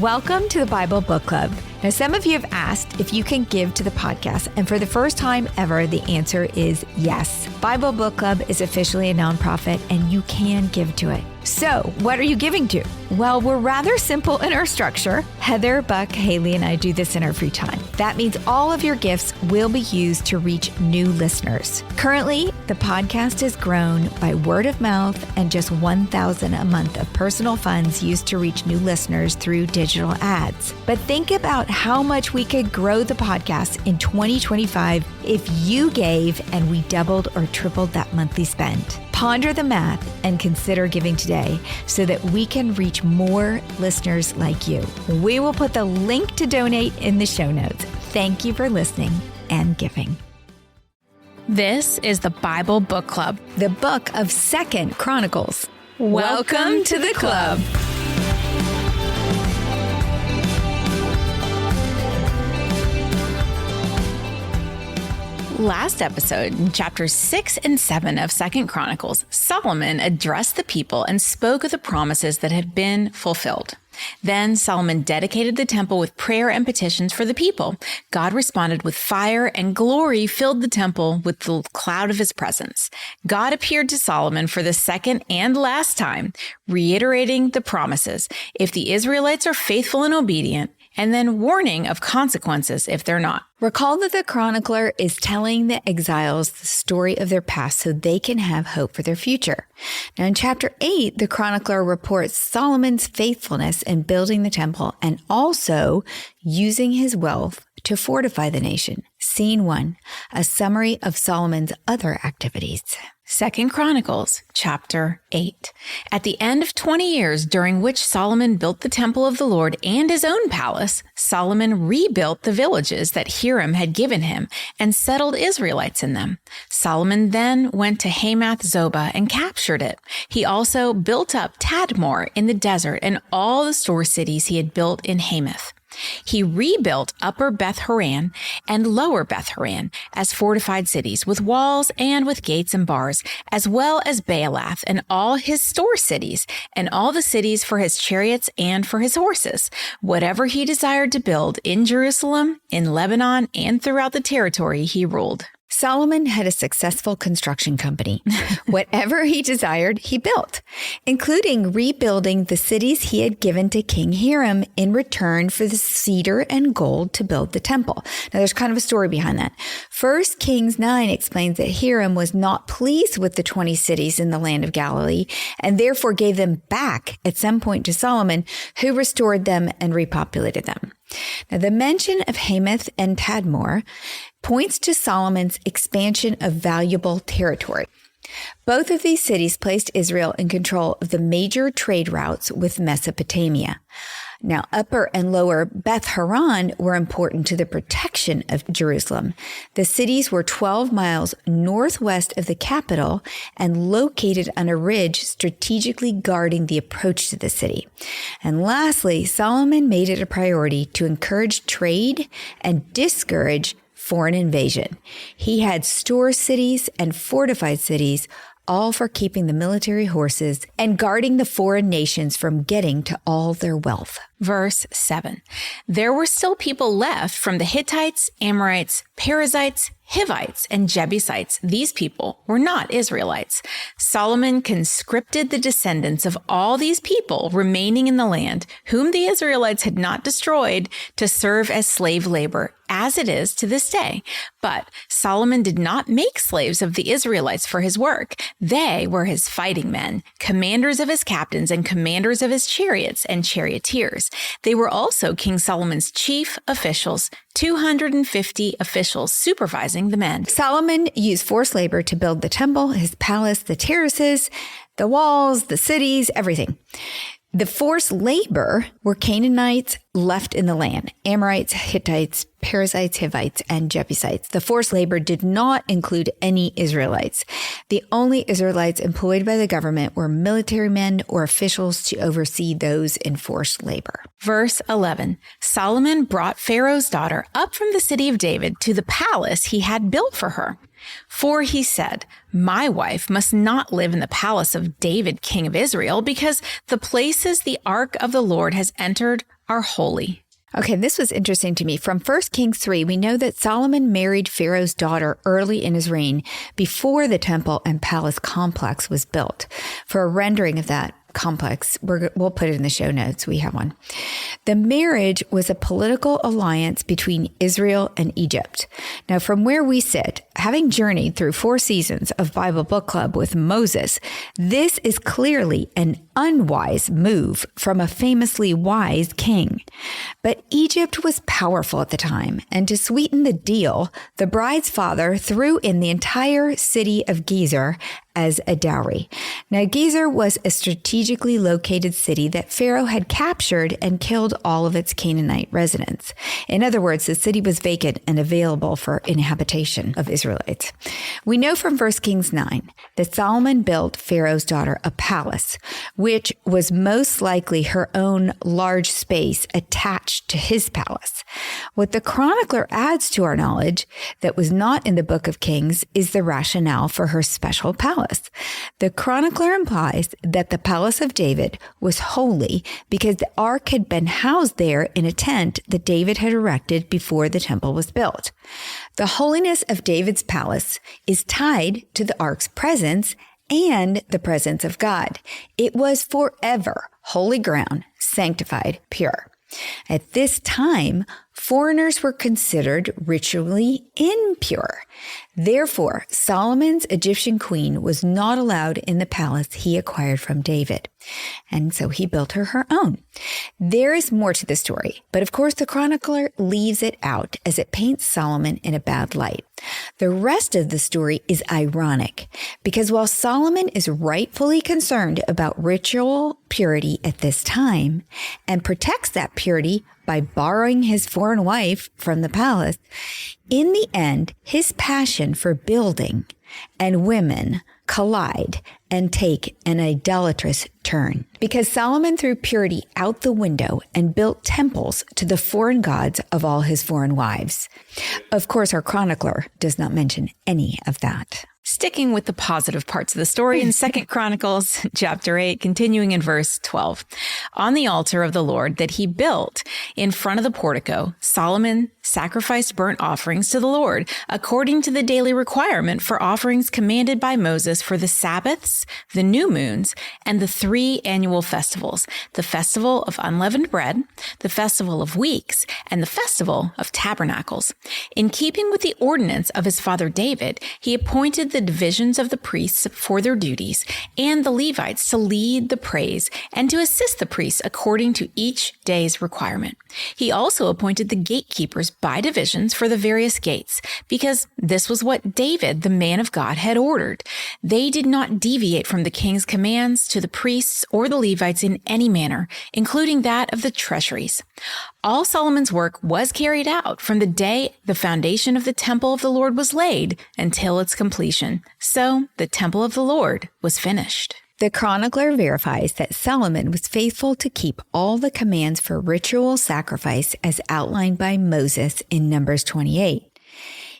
Welcome to the Bible Book Club. Now, some of you have asked if you can give to the podcast, and for the first time ever, the answer is yes. Bible Book Club is officially a nonprofit, and you can give to it. So, what are you giving to? Well, we're rather simple in our structure. Heather, Buck, Haley, and I do this in our free time. That means all of your gifts will be used to reach new listeners. Currently, the podcast has grown by word of mouth and just $1,000 a month of personal funds used to reach new listeners through digital ads. But think about how much we could grow the podcast in 2025 if you gave and we doubled or tripled that monthly spend. Ponder the math and consider giving today so that we can reach more listeners like you. We will put the link to donate in the show notes. Thank you for listening and giving. This is the Bible Book Club, the book of 2 Chronicles. Welcome to the club. Last episode, in chapters 6 and 7 of 2 Chronicles, Solomon addressed the people and spoke of the promises that had been fulfilled. Then Solomon dedicated the temple with prayer and petitions for the people. God responded with fire, and glory filled the temple with the cloud of his presence. God appeared to Solomon for the second and last time, reiterating the promises if the Israelites are faithful and obedient, and then warning of consequences if they're not. Recall that the chronicler is telling the exiles the story of their past so they can have hope for their future. Now in chapter 8, the chronicler reports Solomon's faithfulness in building the temple and also using his wealth to fortify the nation. Scene 1, a summary of Solomon's other activities. 2 Chronicles, chapter 8. At the end of 20 years, during which Solomon built the temple of the Lord and his own palace, Solomon rebuilt the villages that Hiram had given him and settled Israelites in them. Solomon then went to Hamath Zobah and captured it. He also built up Tadmor in the desert and all the store cities he had built in Hamath. He rebuilt Upper Beth Horon and Lower Beth Horon as fortified cities with walls and with gates and bars, as well as Baalath and all his store cities and all the cities for his chariots and for his horses. Whatever he desired to build in Jerusalem, in Lebanon, and throughout the territory he ruled. Solomon had a successful construction company. Whatever he desired, he built, including rebuilding the cities he had given to King Hiram in return for the cedar and gold to build the temple. Now, there's kind of a story behind that. 1 Kings 9 explains that Hiram was not pleased with the 20 cities in the land of Galilee and therefore gave them back at some point to Solomon, who restored them and repopulated them. Now, the mention of Hamath and Tadmor points to Solomon's expansion of valuable territory. Both of these cities placed Israel in control of the major trade routes with Mesopotamia. Now, Upper and Lower Beth Horon were important to the protection of Jerusalem. The cities were 12 miles northwest of the capital and located on a ridge strategically guarding the approach to the city. And lastly, Solomon made it a priority to encourage trade and discourage foreign invasion. He had store cities and fortified cities, all for keeping the military horses and guarding the foreign nations from getting to all their wealth. Verse 7. There were still people left from the Hittites, Amorites, Perizzites, Hivites, and Jebusites. These people were not Israelites. Solomon conscripted the descendants of all these people remaining in the land, whom the Israelites had not destroyed, to serve as slave labor, as it is to this day. But Solomon did not make slaves of the Israelites for his work. They were his fighting men, commanders of his captains and commanders of his chariots and charioteers. They were also King Solomon's chief officials, 250 officials supervising the men. Solomon used forced labor to build the temple, his palace, the terraces, the walls, the cities, everything. The forced labor were Canaanites left in the land, Amorites, Hittites, Perizzites, Hivites, and Jebusites. The forced labor did not include any Israelites. The only Israelites employed by the government were military men or officials to oversee those in forced labor. Verse 11, Solomon brought Pharaoh's daughter up from the city of David to the palace he had built for her. For he said, my wife must not live in the palace of David, king of Israel, because the places the ark of the Lord has entered are holy. Okay, this was interesting to me. From 1 Kings 3, we know that Solomon married Pharaoh's daughter early in his reign, before the temple and palace complex was built. For a rendering of that complex, we'll put it in the show notes. We have one. The marriage was a political alliance between Israel and Egypt. Now, from where we sit, having journeyed through 4 seasons of Bible Book Club with Moses, this is clearly an unwise move from a famously wise king. But Egypt was powerful at the time, and to sweeten the deal, the bride's father threw in the entire city of Gezer as a dowry. Now, Gezer was a strategically located city that Pharaoh had captured and killed all of its Canaanite residents. In other words, the city was vacant and available for inhabitation of Israelites. We know from 1 Kings 9 that Solomon built Pharaoh's daughter a palace, which was most likely her own large space attached to his palace. What the chronicler adds to our knowledge that was not in the book of Kings is the rationale for her special palace. The chronicler implies that the palace of David was holy because the ark had been housed there in a tent that David had erected before the temple was built. The holiness of David's palace is tied to the ark's presence and the presence of God. It was forever holy ground, sanctified, pure. At this time, foreigners were considered ritually impure. Therefore, Solomon's Egyptian queen was not allowed in the palace he acquired from David. And so he built her own. There is more to the story, but of course the chronicler leaves it out as it paints Solomon in a bad light. The rest of the story is ironic because while Solomon is rightfully concerned about ritual purity at this time and protects that purity by borrowing his foreign wife from the palace, in the end, his passion for building and women collide and take an idolatrous turn. Because Solomon threw purity out the window and built temples to the foreign gods of all his foreign wives. Of course, our chronicler does not mention any of that. Sticking with the positive parts of the story in 2 Chronicles chapter 8, continuing in verse 12. On the altar of the Lord that he built in front of the portico, Solomon sacrificed burnt offerings to the Lord according to the daily requirement for offerings commanded by Moses for the Sabbaths, the new moons, and the 3 annual festivals, the festival of unleavened bread, the festival of weeks, and the festival of tabernacles. In keeping with the ordinance of his father David, he appointed the divisions of the priests for their duties and the Levites to lead the praise and to assist the priests according to each day's requirement. He also appointed the gatekeepers by divisions for the various gates because this was what David, the man of God, had ordered. They did not deviate from the king's commands to the priests or the Levites in any manner, including that of the treasuries. All Solomon's work was carried out from the day the foundation of the temple of the Lord was laid until its completion. So the temple of the Lord was finished. The chronicler verifies that Solomon was faithful to keep all the commands for ritual sacrifice as outlined by Moses in Numbers 28.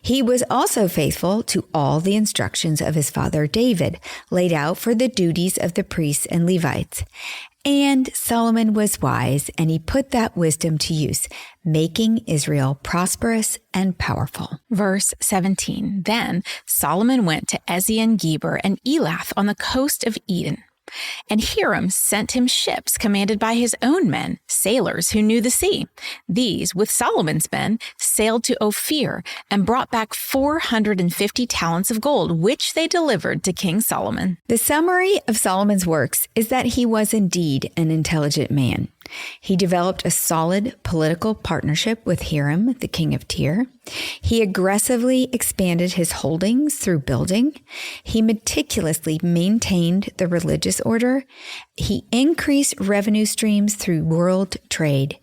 He was also faithful to all the instructions of his father David, laid out for the duties of the priests and Levites. And Solomon was wise, and he put that wisdom to use, making Israel prosperous and powerful. Verse 17, Then Solomon went to Ezion-Geber and Elath on the coast of Eden. And Hiram sent him ships commanded by his own men, sailors who knew the sea. These, with Solomon's men, sailed to Ophir and brought back 450 talents of gold, which they delivered to King Solomon. The summary of Solomon's works is that he was indeed an intelligent man. He developed a solid political partnership with Hiram, the king of Tyre. He aggressively expanded his holdings through building. He meticulously maintained the religious order. He increased revenue streams through world trade.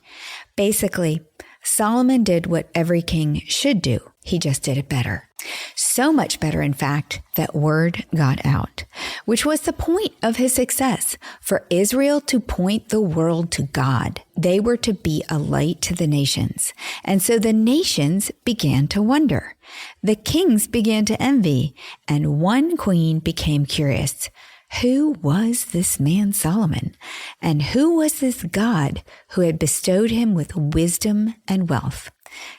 Basically, Solomon did what every king should do. He just did it better. So much better, in fact, that word got out, which was the point of his success, for Israel to point the world to God. They were to be a light to the nations. And so the nations began to wonder. The kings began to envy, and one queen became curious. Who was this man Solomon? And who was this God who had bestowed him with wisdom and wealth?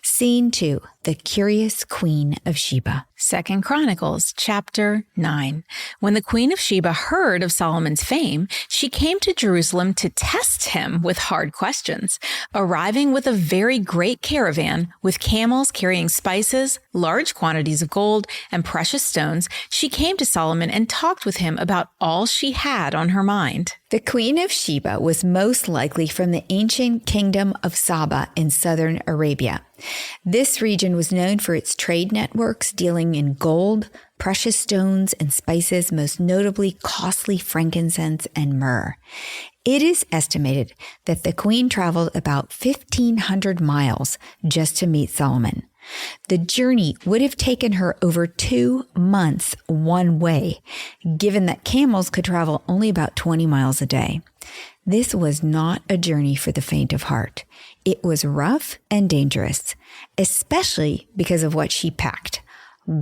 Scene 2, the curious Queen of Sheba. 2 Chronicles chapter 9. When the Queen of Sheba heard of Solomon's fame, she came to Jerusalem to test him with hard questions. Arriving with a very great caravan with camels carrying spices, large quantities of gold, and precious stones, she came to Solomon and talked with him about all she had on her mind. The Queen of Sheba was most likely from the ancient kingdom of Saba in southern Arabia. This region was known for its trade networks dealing in gold, precious stones, and spices, most notably costly frankincense and myrrh. It is estimated that the queen traveled about 1,500 miles just to meet Solomon. The journey would have taken her over 2 months one way, given that camels could travel only about 20 miles a day. This was not a journey for the faint of heart. It was rough and dangerous, especially because of what she packed.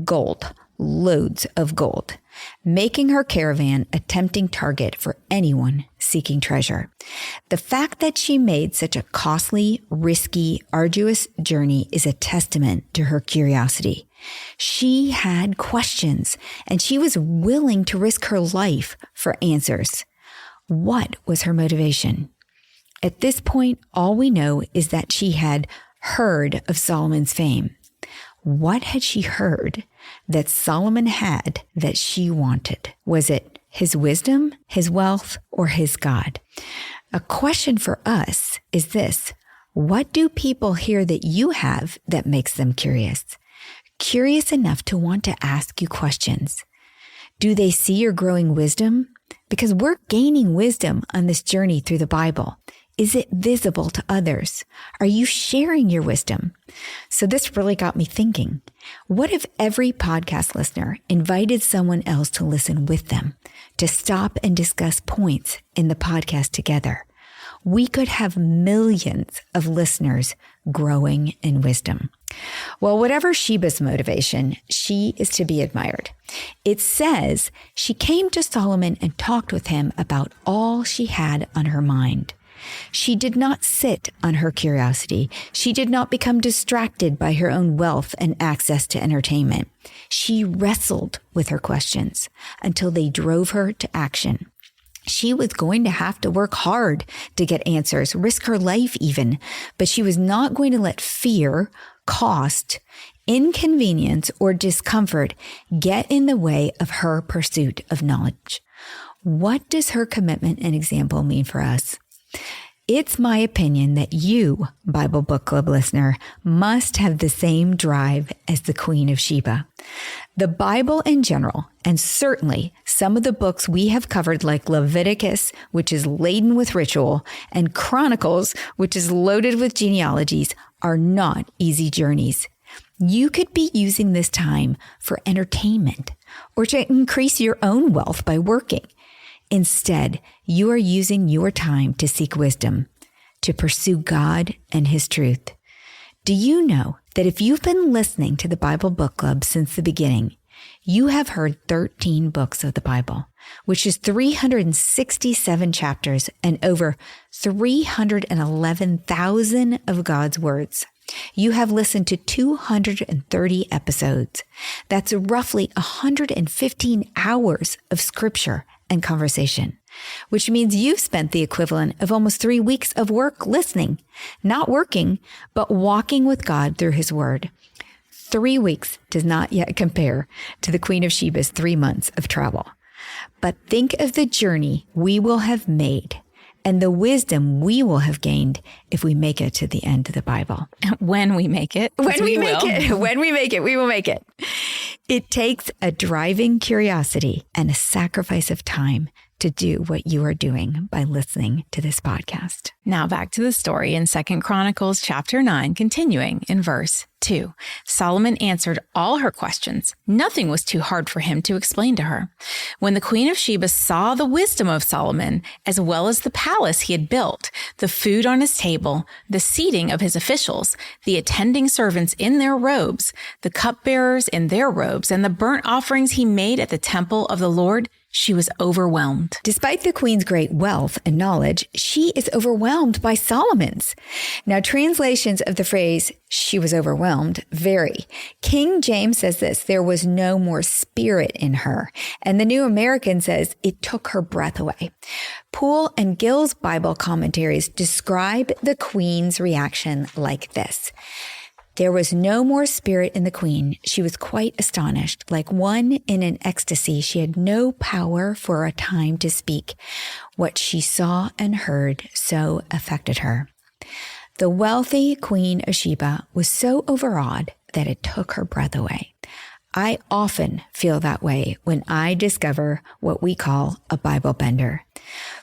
Gold, loads of gold, making her caravan a tempting target for anyone seeking treasure. The fact that she made such a costly, risky, arduous journey is a testament to her curiosity. She had questions, and she was willing to risk her life for answers. What was her motivation? At this point, all we know is that she had heard of Solomon's fame. What had she heard that Solomon had that she wanted? Was it his wisdom, his wealth, or his God? A question for us is this: what do people hear that you have that makes them curious? Curious enough to want to ask you questions. Do they see your growing wisdom? Because we're gaining wisdom on this journey through the Bible. Is it visible to others? Are you sharing your wisdom? So this really got me thinking. What if every podcast listener invited someone else to listen with them, to stop and discuss points in the podcast together? We could have millions of listeners growing in wisdom. Well, whatever Sheba's motivation, she is to be admired. It says she came to Solomon and talked with him about all she had on her mind. She did not sit on her curiosity. She did not become distracted by her own wealth and access to entertainment. She wrestled with her questions until they drove her to action. She was going to have to work hard to get answers, risk her life even, but she was not going to let fear, cost, inconvenience, or discomfort get in the way of her pursuit of knowledge. What does her commitment and example mean for us? It's my opinion that you, Bible Book Club listener, must have the same drive as the Queen of Sheba. The Bible in general, and certainly some of the books we have covered like Leviticus, which is laden with ritual, and Chronicles, which is loaded with genealogies, are not easy journeys. You could be using this time for entertainment or to increase your own wealth by working. Instead, you are using your time to seek wisdom, to pursue God and His truth. Do you know that if you've been listening to the Bible Book Club since the beginning, you have heard 13 books of the Bible, which is 367 chapters and over 311,000 of God's words. You have listened to 230 episodes. That's roughly 115 hours of scripture and conversation, which means you've spent the equivalent of almost 3 weeks of work listening, not working, but walking with God through His Word. 3 weeks does not yet compare to the Queen of Sheba's 3 months of travel. But think of the journey we will have made and the wisdom we will have gained if we make it to the end of the Bible. When we make it. When we make it, we will make it. It takes a driving curiosity and a sacrifice of time to do what you are doing by listening to this podcast. Now back to the story in 2 Chronicles chapter 9, continuing in verse 2. Solomon answered all her questions. Nothing was too hard for him to explain to her. When the Queen of Sheba saw the wisdom of Solomon, as well as the palace he had built, the food on his table, the seating of his officials, the attending servants in their robes, the cupbearers in their robes, and the burnt offerings he made at the temple of the Lord, she was overwhelmed. Despite the queen's great wealth and knowledge, she is overwhelmed by Solomon's. Now, translations of the phrase, she was overwhelmed, vary. King James says this, there was no more spirit in her. And the New American says, it took her breath away. Poole and Gill's Bible commentaries describe the queen's reaction like this. There was no more spirit in the queen. She was quite astonished. Like one in an ecstasy, she had no power for a time to speak. What she saw and heard so affected her. The wealthy Queen of Sheba was so overawed that it took her breath away. I often feel that way when I discover what we call a Bible bender.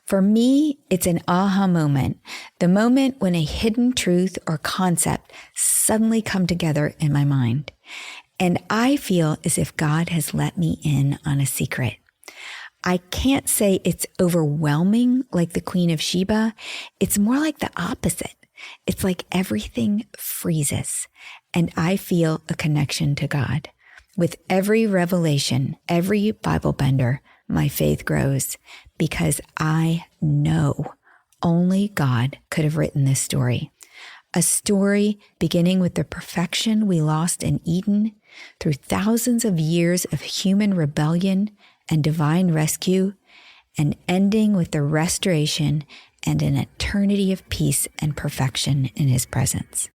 For me, it's an aha moment, the moment when a hidden truth or concept suddenly come together in my mind. And I feel as if God has let me in on a secret. I can't say it's overwhelming like the Queen of Sheba. It's more like the opposite. It's like everything freezes and I feel a connection to God. With every revelation, every Bible bender, my faith grows because I know only God could have written this story. A story beginning with the perfection we lost in Eden, through thousands of years of human rebellion and divine rescue, and ending with the restoration and an eternity of peace and perfection in his presence.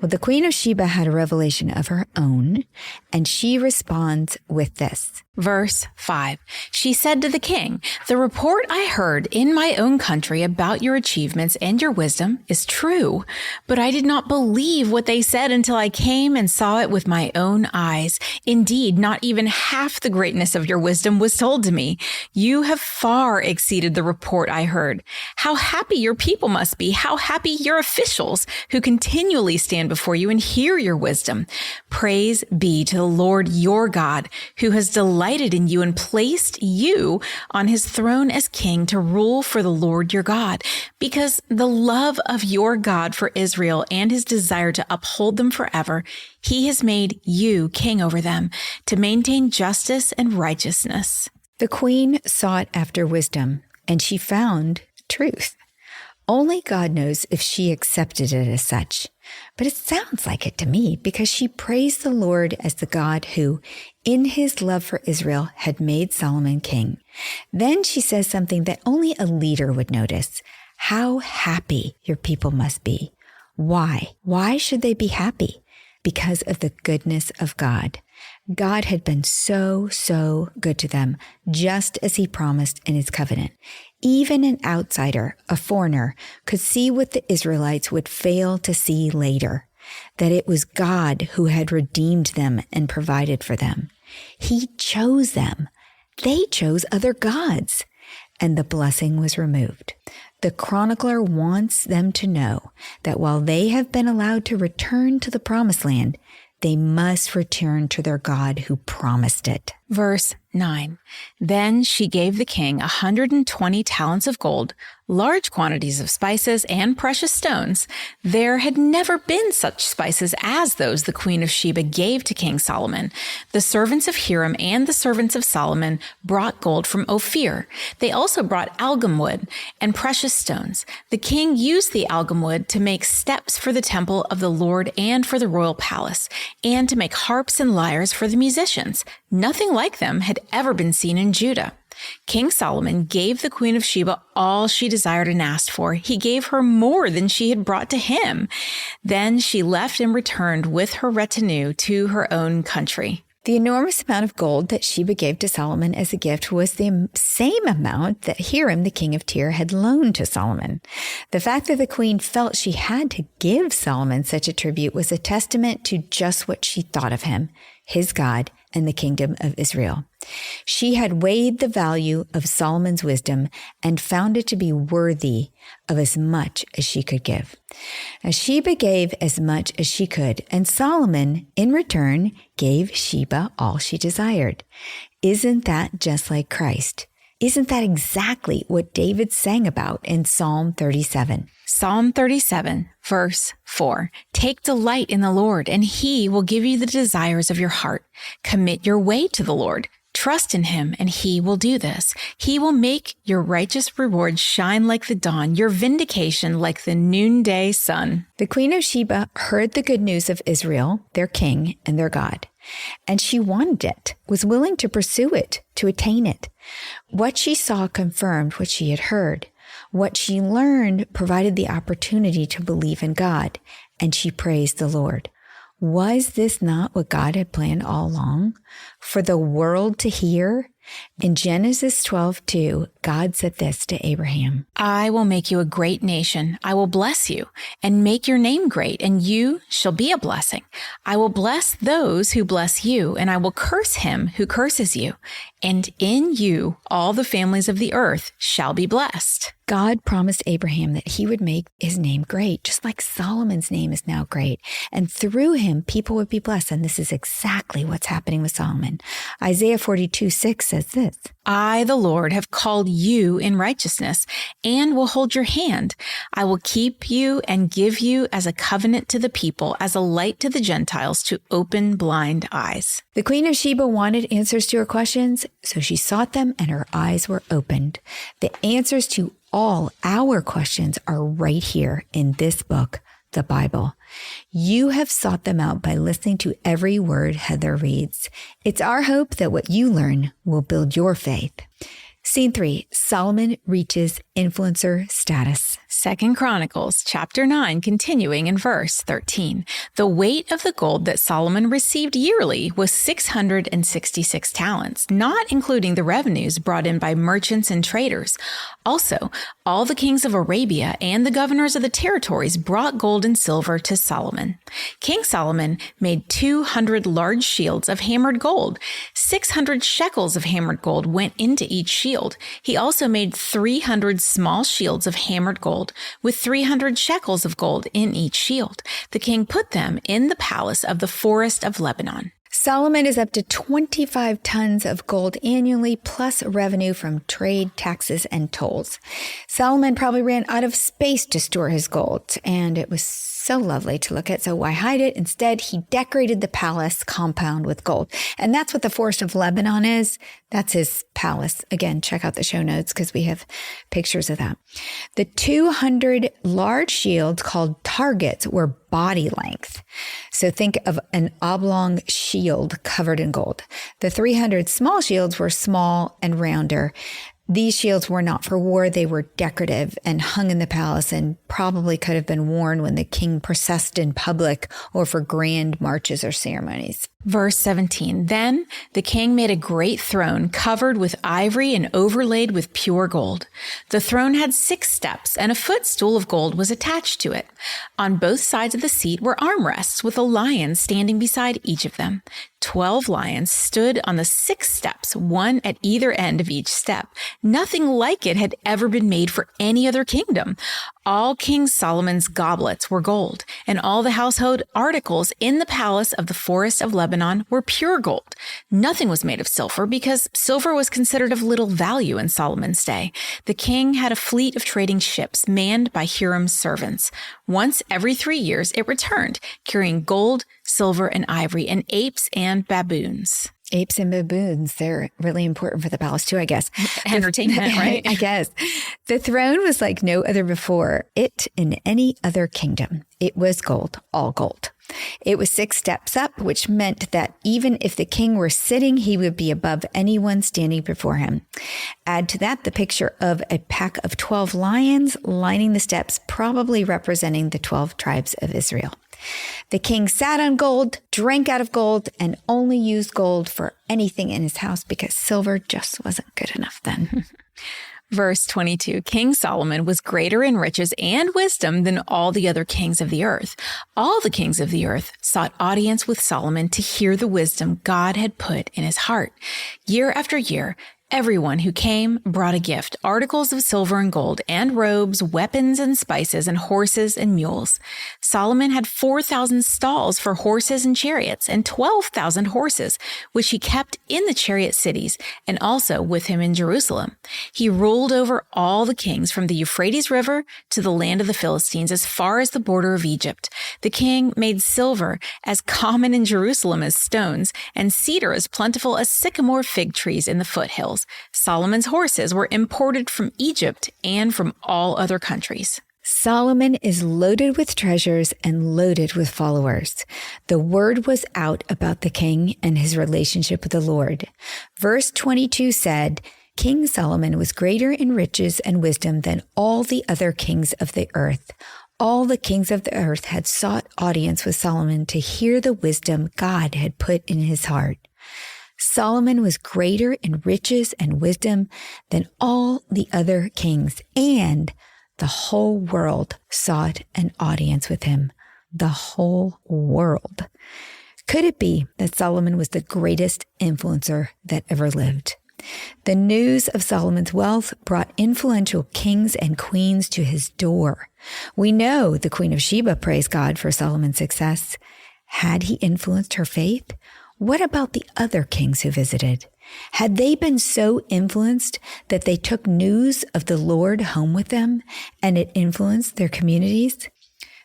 Well, the Queen of Sheba had a revelation of her own, and she responds with this. Verse 5, she said to the king, the report I heard in my own country about your achievements and your wisdom is true, but I did not believe what they said until I came and saw it with my own eyes. Indeed, not even half the greatness of your wisdom was told to me. You have far exceeded the report I heard. How happy your people must be, how happy your officials who continually stand before you and hear your wisdom. Praise be to the Lord your God, who has delighted in you and placed you on his throne as king to rule for the Lord your God, because the love of your God for Israel and his desire to uphold them forever, he has made you king over them to maintain justice and righteousness. The queen sought after wisdom, and she found truth. Only God knows if she accepted it as such, but it sounds like it to me because she praised the Lord as the God who, in his love for Israel, had made Solomon king. Then she says something that only a leader would notice. How happy your people must be. Why? Why should they be happy? Because of the goodness of God. God had been so good to them, just as he promised in his covenant. Even an outsider, a foreigner, could see what the Israelites would fail to see later, that it was God who had redeemed them and provided for them. He chose them. They chose other gods, and the blessing was removed. The chronicler wants them to know that while they have been allowed to return to the promised land, they must return to their God who promised it. Verse 9, then she gave the king 120 talents of gold, large quantities of spices and precious stones. There had never been such spices as those the Queen of Sheba gave to King Solomon. The servants of Hiram and the servants of Solomon brought gold from Ophir. They also brought algum wood and precious stones. The king used the algum wood to make steps for the temple of the Lord and for the royal palace, and to make harps and lyres for the musicians. Nothing like them had ever been seen in Judah. King Solomon gave the Queen of Sheba all she desired and asked for. He gave her more than she had brought to him. Then she left and returned with her retinue to her own country. The enormous amount of gold that Sheba gave to Solomon as a gift was the same amount that Hiram, the king of Tyre, had loaned to Solomon. The fact that the queen felt she had to give Solomon such a tribute was a testament to just what she thought of him, his God, and the kingdom of Israel. She had weighed the value of Solomon's wisdom and found it to be worthy of as much as she could give. Now, Sheba gave as much as she could, and Solomon, in return, gave Sheba all she desired. Isn't that just like Christ? Isn't that exactly what David sang about in Psalm 37? Psalm 37, verse 4. Take delight in the Lord, and he will give you the desires of your heart. Commit your way to the Lord. Trust in him, and he will do this. He will make your righteous reward shine like the dawn, your vindication like the noonday sun. The Queen of Sheba heard the good news of Israel, their king and their God, and she wanted it, was willing to pursue it, to attain it. What she saw confirmed what she had heard. What she learned provided the opportunity to believe in God, and she praised the Lord. Was this not what God had planned all along? For the world to hear? In Genesis 12:2, God said this to Abraham. I will make you a great nation. I will bless you and make your name great, and you shall be a blessing. I will bless those who bless you, and I will curse him who curses you. And in you, all the families of the earth shall be blessed. God promised Abraham that he would make his name great, just like Solomon's name is now great. And through him, people would be blessed. And this is exactly what's happening with Solomon. Isaiah 42:6 says this. I, the Lord, have called you in righteousness and will hold your hand. I will keep you and give you as a covenant to the people, as a light to the Gentiles, to open blind eyes. The Queen of Sheba wanted answers to her questions, so she sought them and her eyes were opened. The answers to all our questions are right here in this book, the Bible. You have sought them out by listening to every word Heather reads. It's our hope that what you learn will build your faith. Scene 3, Solomon reaches influencer status. 2 Chronicles chapter 9, continuing in verse 13. The weight of the gold that Solomon received yearly was 666 talents, not including the revenues brought in by merchants and traders. Also, all the kings of Arabia and the governors of the territories brought gold and silver to Solomon. King Solomon made 200 large shields of hammered gold. 600 shekels of hammered gold went into each shield. He also made 300 small shields of hammered gold with 300 shekels of gold in each shield. The king put them in the palace of the forest of Lebanon. Solomon is up to 25 tons of gold annually, plus revenue from trade, taxes, and tolls. Solomon probably ran out of space to store his gold, and it was so lovely to look at, so why hide it? Instead, he decorated the palace compound with gold. And that's what the Forest of Lebanon is. That's his palace. Again, check out the show notes because we have pictures of that. The 200 large shields called targets were body length. So think of an oblong shield covered in gold. The 300 small shields were small and rounder. These shields were not for war. They were decorative and hung in the palace and probably could have been worn when the king processed in public or for grand marches or ceremonies. Verse 17, then the king made a great throne covered with ivory and overlaid with pure gold. The throne had 6 steps, and a footstool of gold was attached to it. On both sides of the seat were armrests with a lion standing beside each of them. 12 lions stood on the 6 steps, one at either end of each step. Nothing like it had ever been made for any other kingdom. All King Solomon's goblets were gold, and all the household articles in the palace of the forest of Lebanon were pure gold. Nothing was made of silver because silver was considered of little value in Solomon's day. The king had a fleet of trading ships manned by Hiram's servants. Once every 3 years, it returned, carrying gold, silver, and ivory, and apes and baboons. Apes and baboons, they're really important for the palace too, I guess. Entertainment, right? I guess. The throne was like no other before it in any other kingdom. It was gold, all gold. It was 6 steps up, which meant that even if the king were sitting, he would be above anyone standing before him. Add to that the picture of a pack of 12 lions lining the steps, probably representing the 12 tribes of Israel. The king sat on gold, drank out of gold, and only used gold for anything in his house because silver just wasn't good enough then. Verse 22, King Solomon was greater in riches and wisdom than all the other kings of the earth. All the kings of the earth sought audience with Solomon to hear the wisdom God had put in his heart. Year after year, Everyone who came brought a gift, articles of silver and gold, and robes, weapons and spices, and horses and mules. Solomon had 4,000 stalls for horses and chariots, and 12,000 horses, which he kept in the chariot cities, and also with him in Jerusalem. He ruled over all the kings from the Euphrates River to the land of the Philistines, as far as the border of Egypt. The king made silver as common in Jerusalem as stones, and cedar as plentiful as sycamore fig trees in the foothills. Solomon's horses were imported from Egypt and from all other countries. Solomon is loaded with treasures and loaded with followers. The word was out about the king and his relationship with the Lord. Verse 22 said, King Solomon was greater in riches and wisdom than all the other kings of the earth. All the kings of the earth had sought audience with Solomon to hear the wisdom God had put in his heart. Solomon was greater in riches and wisdom than all the other kings, and the whole world sought an audience with him. The whole world. Could it be that Solomon was the greatest influencer that ever lived? The news of Solomon's wealth brought influential kings and queens to his door. We know the Queen of Sheba praised God for Solomon's success. Had he influenced her faith? What about the other kings who visited? Had they been so influenced that they took news of the Lord home with them and it influenced their communities?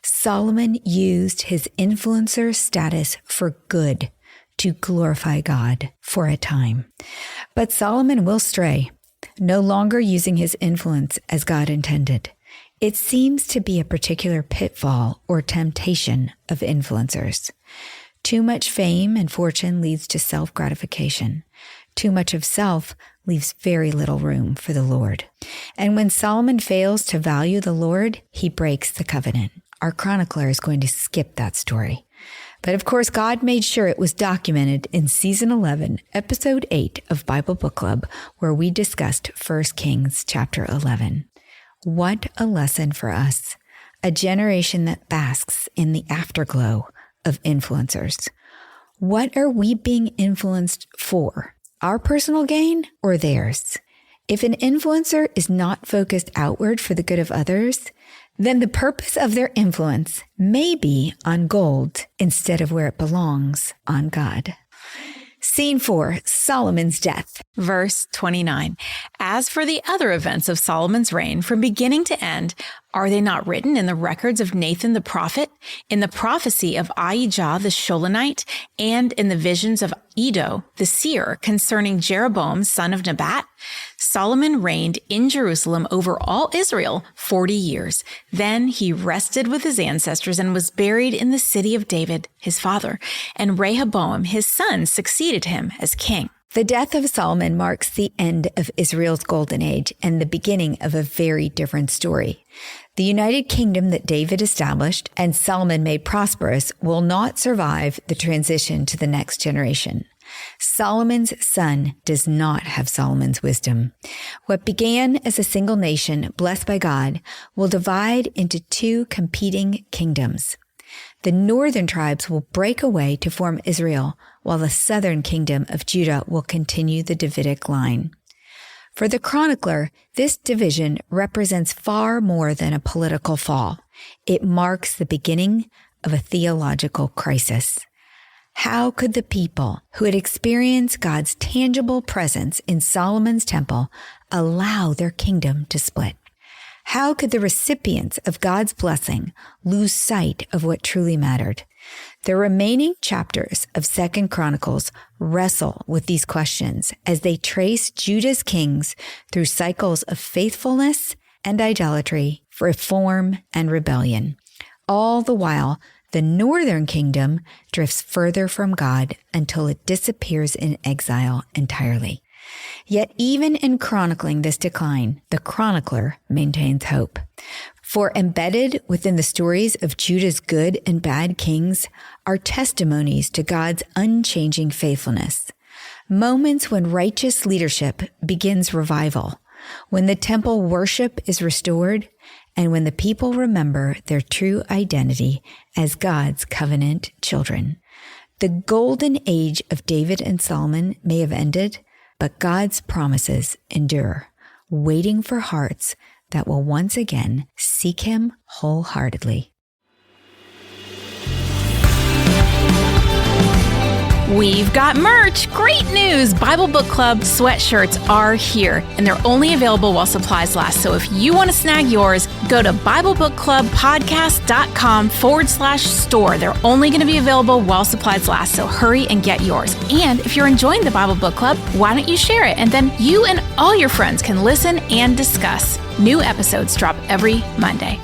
Solomon used his influencer status for good to glorify God for a time. But Solomon will stray, no longer using his influence as God intended. It seems to be a particular pitfall or temptation of influencers. Too much fame and fortune leads to self-gratification. Too much of self leaves very little room for the Lord. And when Solomon fails to value the Lord, he breaks the covenant. Our chronicler is going to skip that story. But of course, God made sure it was documented in Season 11, Episode 8 of Bible Book Club, where we discussed 1 Kings chapter 11. What a lesson for us, a generation that basks in the afterglow of influencers. What are we being influenced for? Our personal gain or theirs? If an influencer is not focused outward for the good of others, then the purpose of their influence may be on gold instead of where it belongs, on God. Scene 4, Solomon's death. Verse 29. As for the other events of Solomon's reign, from beginning to end, are they not written in the records of Nathan the prophet, in the prophecy of Ahijah the Sholonite, and in the visions of Iddo the seer concerning Jeroboam son of Nebat? Solomon reigned in Jerusalem over all Israel 40 years. Then he rested with his ancestors and was buried in the city of David, his father, and Rehoboam, his son, succeeded him as king. The death of Solomon marks the end of Israel's golden age and the beginning of a very different story. The United Kingdom that David established and Solomon made prosperous will not survive the transition to the next generation. Solomon's son does not have Solomon's wisdom. What began as a single nation blessed by God will divide into two competing kingdoms. The northern tribes will break away to form Israel, while the southern kingdom of Judah will continue the Davidic line. For the chronicler, this division represents far more than a political fall. It marks the beginning of a theological crisis. How could the people who had experienced God's tangible presence in Solomon's temple allow their kingdom to split? How could the recipients of God's blessing lose sight of what truly mattered? The remaining chapters of 2 Chronicles wrestle with these questions as they trace Judah's kings through cycles of faithfulness and idolatry, reform and rebellion. All the while, the northern kingdom drifts further from God until it disappears in exile entirely. Yet even in chronicling this decline, the chronicler maintains hope. For embedded within the stories of Judah's good and bad kings are testimonies to God's unchanging faithfulness. Moments when righteous leadership begins revival, when the temple worship is restored, and when the people remember their true identity as God's covenant children. The golden age of David and Solomon may have ended, But God's promises endure, waiting for hearts that will once again seek Him wholeheartedly. We've got merch! Great news! Bible Book Club sweatshirts are here, and they're only available while supplies last. So if you want to snag yours, go to BibleBookClubPodcast.com/store. They're only going to be available while supplies last, so hurry and get yours. And if you're enjoying the Bible Book Club, why don't you share it? And then you and all your friends can listen and discuss. New episodes drop every Monday.